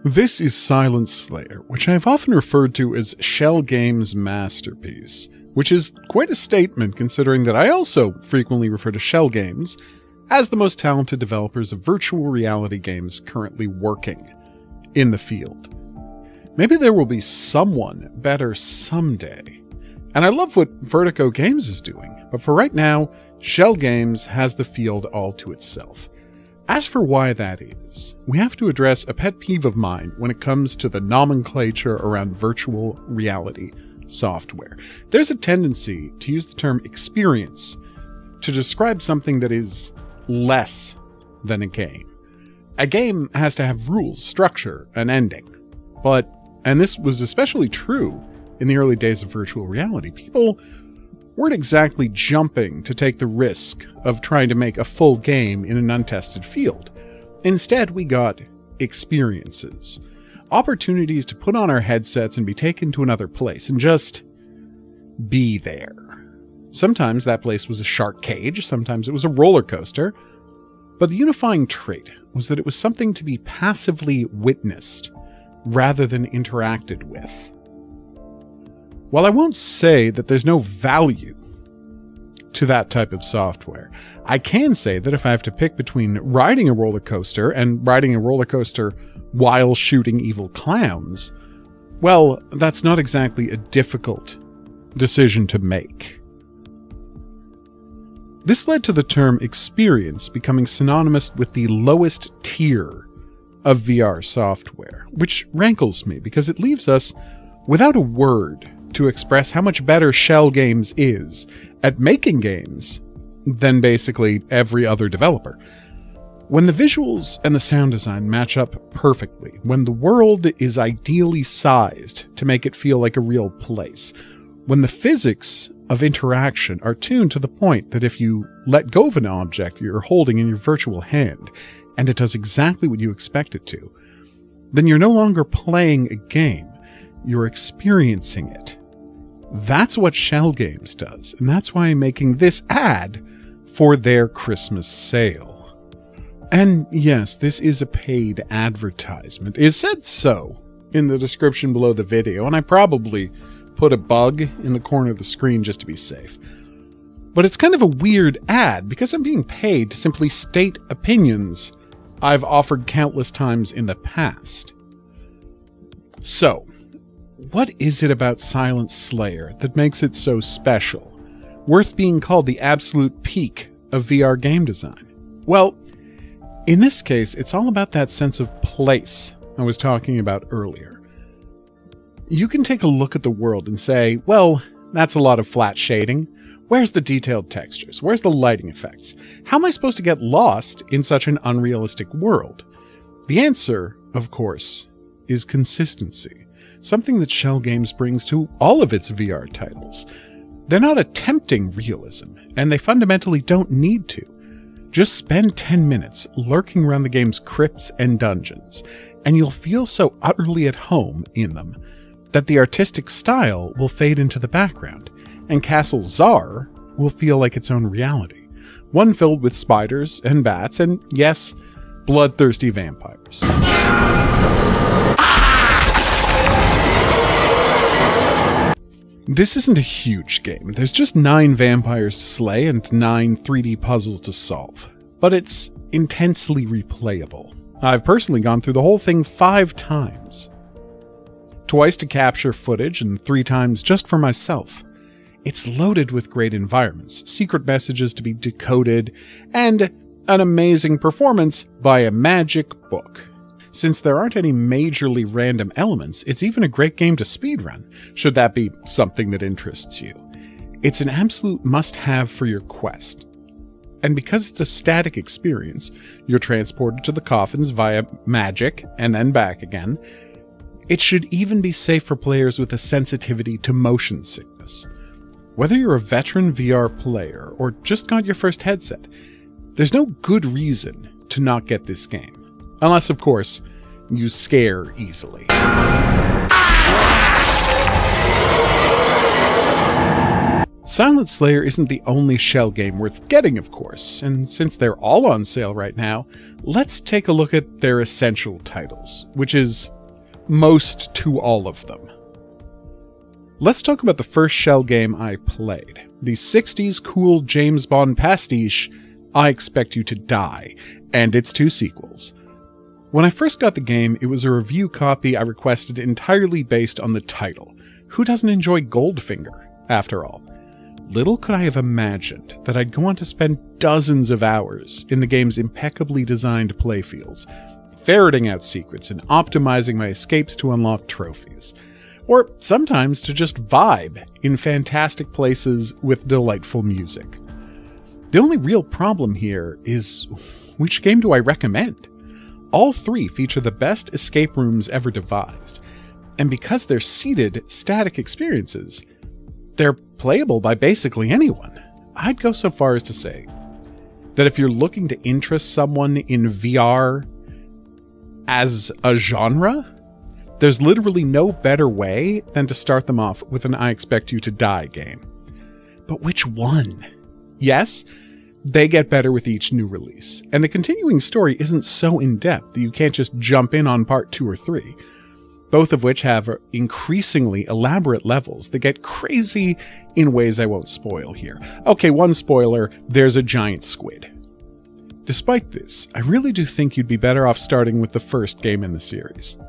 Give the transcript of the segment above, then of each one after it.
This is Silent Slayer, which I've often referred to as Schell Games' masterpiece, which is quite a statement considering that I also frequently refer to Schell Games as the most talented developers of virtual reality games currently working in the field. Maybe there will be someone better someday, and I love what Vertigo Games is doing, but for right now, Schell Games has the field all to itself. As for why that is, we have to address a pet peeve of mine when it comes to the nomenclature around virtual reality software. There's a tendency to use the term experience to describe something that is less than a game. A game has to have rules, structure, an ending. But, and this was especially true in the early days of virtual reality, people weren't exactly jumping to take the risk of trying to make a full game in an untested field. Instead, we got experiences. Opportunities to put on our headsets and be taken to another place and just be there. Sometimes that place was a shark cage, sometimes it was a roller coaster, but the unifying trait was that it was something to be passively witnessed rather than interacted with. While I won't say that there's no value to that type of software, I can say that if I have to pick between riding a roller coaster and riding a roller coaster while shooting evil clowns, well, that's not exactly a difficult decision to make. This led to the term experience becoming synonymous with the lowest tier of VR software, which rankles me because it leaves us without a word to express how much better Schell Games is at making games than basically every other developer. When the visuals and the sound design match up perfectly, when the world is ideally sized to make it feel like a real place, when the physics of interaction are tuned to the point that if you let go of an object you're holding in your virtual hand and it does exactly what you expect it to, then you're no longer playing a game, you're experiencing it. That's what Schell Games does, and that's why I'm making this ad for their Christmas sale. And yes, this is a paid advertisement. It said so in the description below the video, and I probably put a bug in the corner of the screen just to be safe. But it's kind of a weird ad because I'm being paid to simply state opinions I've offered countless times in the past. So, what is it about Silent Slayer that makes it so special, worth being called the absolute peak of VR game design? Well, in this case, it's all about that sense of place I was talking about earlier. You can take a look at the world and say, well, that's a lot of flat shading. Where's the detailed textures? Where's the lighting effects? How am I supposed to get lost in such an unrealistic world? The answer, of course, is consistency. Something that Schell Games brings to all of its VR titles. They're not attempting realism, and they fundamentally don't need to. Just spend 10 minutes lurking around the game's crypts and dungeons, and you'll feel so utterly at home in them that the artistic style will fade into the background, and Castle Czar will feel like its own reality. One filled with spiders and bats, and yes, bloodthirsty vampires. This isn't a huge game. There's just 9 vampires to slay and 9 3D puzzles to solve. But it's intensely replayable. I've personally gone through the whole thing 5 times. Twice to capture footage and 3 times just for myself. It's loaded with great environments, secret messages to be decoded, and an amazing performance by a magic book. Since there aren't any majorly random elements, it's even a great game to speedrun, should that be something that interests you. It's an absolute must-have for your quest. And because it's a static experience, you're transported to the coffins via magic and then back again, it should even be safe for players with a sensitivity to motion sickness. Whether you're a veteran VR player or just got your first headset, there's no good reason to not get this game. Unless, of course, you scare easily. Silent Slayer isn't the only Schell game worth getting, of course, and since they're all on sale right now, let's take a look at their essential titles, which is most to all of them. Let's talk about the first Schell game I played, the 60s cool James Bond pastiche, I Expect You to Die, and its 2 sequels. When I first got the game, it was a review copy I requested entirely based on the title. Who doesn't enjoy Goldfinger, after all? Little could I have imagined that I'd go on to spend dozens of hours in the game's impeccably designed playfields, ferreting out secrets and optimizing my escapes to unlock trophies. Or sometimes to just vibe in fantastic places with delightful music. The only real problem here is, which game do I recommend? All 3 feature the best escape rooms ever devised, and because they're seated, static experiences, they're playable by basically anyone. I'd go so far as to say that if you're looking to interest someone in VR as a genre, there's literally no better way than to start them off with an I Expect You to Die game. But which one? Yes, they get better with each new release, and the continuing story isn't so in-depth that you can't just jump in on part 2 or 3. Both of which have increasingly elaborate levels that get crazy in ways I won't spoil here. Okay, one spoiler, there's a giant squid. Despite this, I really do think you'd be better off starting with the first game in the series.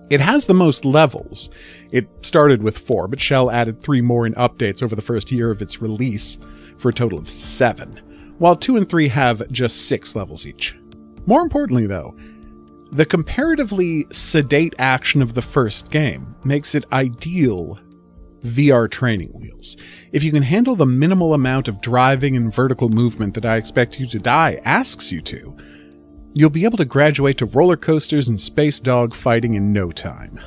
It has the most levels. It started with 4, but Schell added 3 more in updates over the first year of its release, for a total of 7, while 2 and 3 have just 6 levels each. More importantly, though, the comparatively sedate action of the first game makes it ideal VR training wheels. If you can handle the minimal amount of driving and vertical movement that I Expect You to Die asks you to, you'll be able to graduate to roller coasters and space dog fighting in no time.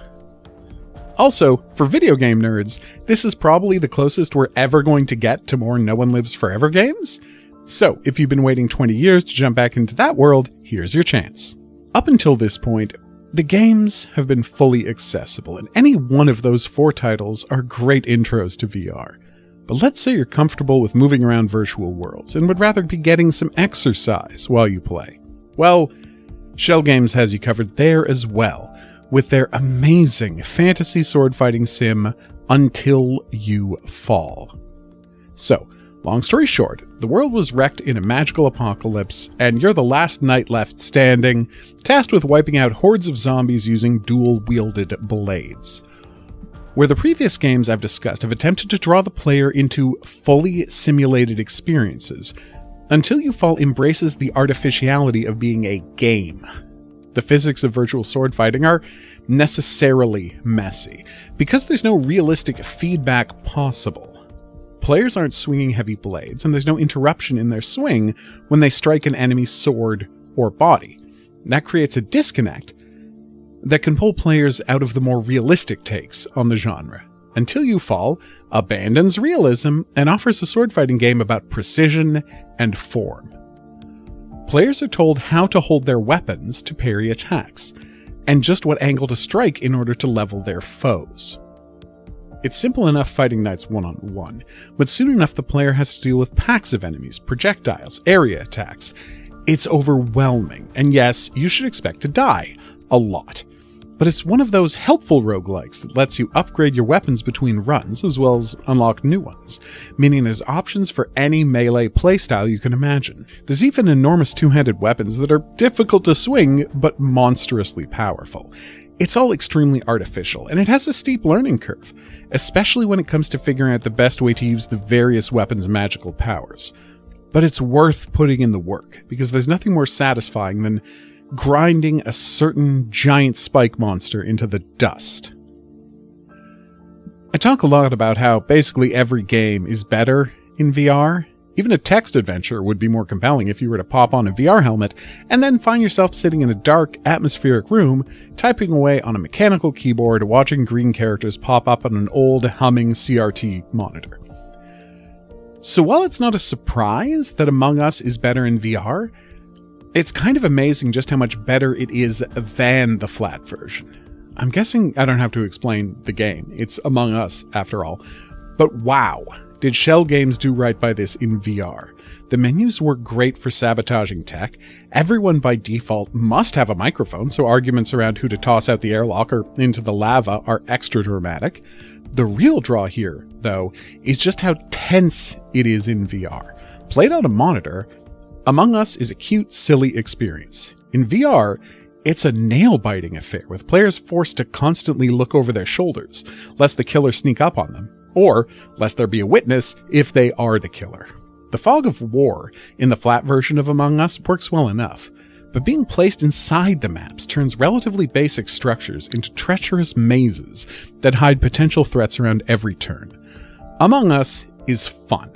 Also, for video game nerds, this is probably the closest we're ever going to get to more No One Lives Forever games. So, if you've been waiting 20 years to jump back into that world, here's your chance. Up until this point, the games have been fully accessible, and any one of those 4 titles are great intros to VR. But let's say you're comfortable with moving around virtual worlds and would rather be getting some exercise while you play. Well, Schell Games has you covered there as well, with their amazing fantasy sword fighting sim, Until You Fall. So, long story short, the world was wrecked in a magical apocalypse, and you're the last knight left standing, tasked with wiping out hordes of zombies using dual-wielded blades. Where the previous games I've discussed have attempted to draw the player into fully simulated experiences, Until You Fall embraces the artificiality of being a game. The physics of virtual sword fighting are necessarily messy, because there's no realistic feedback possible. Players aren't swinging heavy blades, and there's no interruption in their swing when they strike an enemy's sword or body. That creates a disconnect that can pull players out of the more realistic takes on the genre. Until You Fall abandons realism and offers a sword fighting game about precision and form. Players are told how to hold their weapons to parry attacks, and just what angle to strike in order to level their foes. It's simple enough fighting knights one-on-one, but soon enough the player has to deal with packs of enemies, projectiles, area attacks. It's overwhelming, and yes, you should expect to die. A lot. But it's one of those helpful roguelikes that lets you upgrade your weapons between runs as well as unlock new ones, meaning there's options for any melee playstyle you can imagine. There's even enormous two-handed weapons that are difficult to swing, but monstrously powerful. It's all extremely artificial, and it has a steep learning curve, especially when it comes to figuring out the best way to use the various weapons' magical powers. But it's worth putting in the work, because there's nothing more satisfying than grinding a certain giant spike monster into the dust. I talk a lot about how basically every game is better in VR. Even a text adventure would be more compelling if you were to pop on a VR helmet and then find yourself sitting in a dark, atmospheric room, typing away on a mechanical keyboard, watching green characters pop up on an old, humming CRT monitor. So while it's not a surprise that Among Us is better in VR, it's kind of amazing just how much better it is than the flat version. I'm guessing I don't have to explain the game. It's Among Us, after all. But wow, did Schell Games do right by this in VR. The menus were great for sabotaging tech. Everyone by default must have a microphone, so arguments around who to toss out the airlock or into the lava are extra dramatic. The real draw here, though, is just how tense it is in VR. Played on a monitor, Among Us is a cute, silly experience. In VR, it's a nail-biting affair, with players forced to constantly look over their shoulders, lest the killer sneak up on them, or lest there be a witness if they are the killer. The fog of war in the flat version of Among Us works well enough, but being placed inside the maps turns relatively basic structures into treacherous mazes that hide potential threats around every turn. Among Us is fun.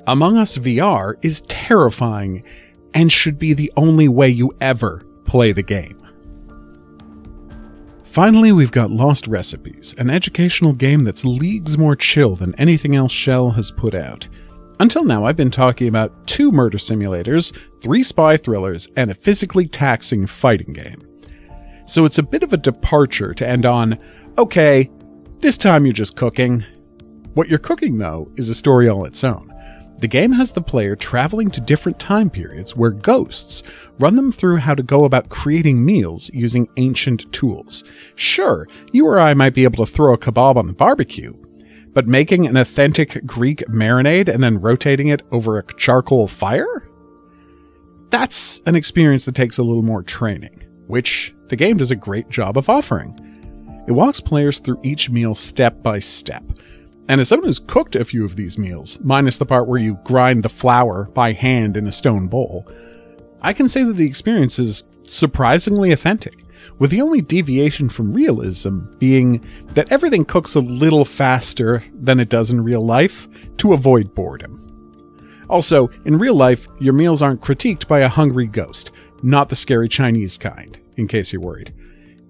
Among Us VR is terrifying and should be the only way you ever play the game. Finally, we've got Lost Recipes, an educational game that's leagues more chill than anything else Schell has put out. Until now, I've been talking about 2 murder simulators, 3 spy thrillers, and a physically taxing fighting game. So it's a bit of a departure to end on, okay, this time you're just cooking. What you're cooking, though, is a story all its own. The game has the player traveling to different time periods where ghosts run them through how to go about creating meals using ancient tools. Sure, you or I might be able to throw a kebab on the barbecue, but making an authentic Greek marinade and then rotating it over a charcoal fire? That's an experience that takes a little more training, which the game does a great job of offering. It walks players through each meal step by step. And as someone who's cooked a few of these meals, minus the part where you grind the flour by hand in a stone bowl, I can say that the experience is surprisingly authentic, with the only deviation from realism being that everything cooks a little faster than it does in real life to avoid boredom. Also, in real life, your meals aren't critiqued by a hungry ghost, not the scary Chinese kind, in case you're worried.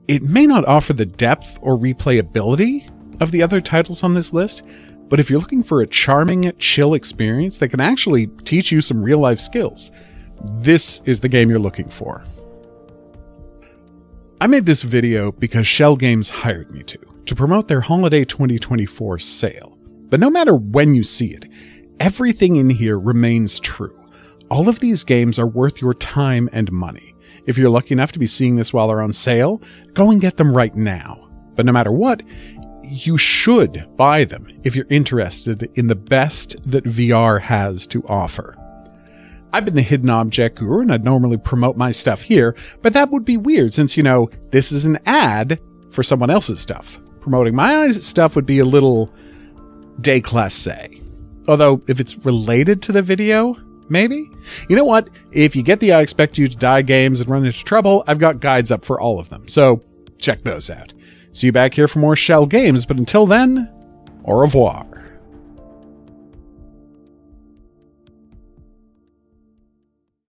It may not offer the depth or replayability of the other titles on this list, but if you're looking for a charming, chill experience that can actually teach you some real-life skills, this is the game you're looking for. I made this video because Schell Games hired me to promote their Holiday 2024 sale. But no matter when you see it, everything in here remains true. All of these games are worth your time and money. If you're lucky enough to be seeing this while they're on sale, go and get them right now. But no matter what, you should buy them if you're interested in the best that VR has to offer. I've been the hidden object guru and I'd normally promote my stuff here, but that would be weird since, this is an ad for someone else's stuff. Promoting my stuff would be a little déclassé. Although, if it's related to the video, maybe? You know what? If you get the I Expect You to Die games and run into trouble, I've got guides up for all of them, so check those out. See you back here for more Schell Games, but until then, au revoir.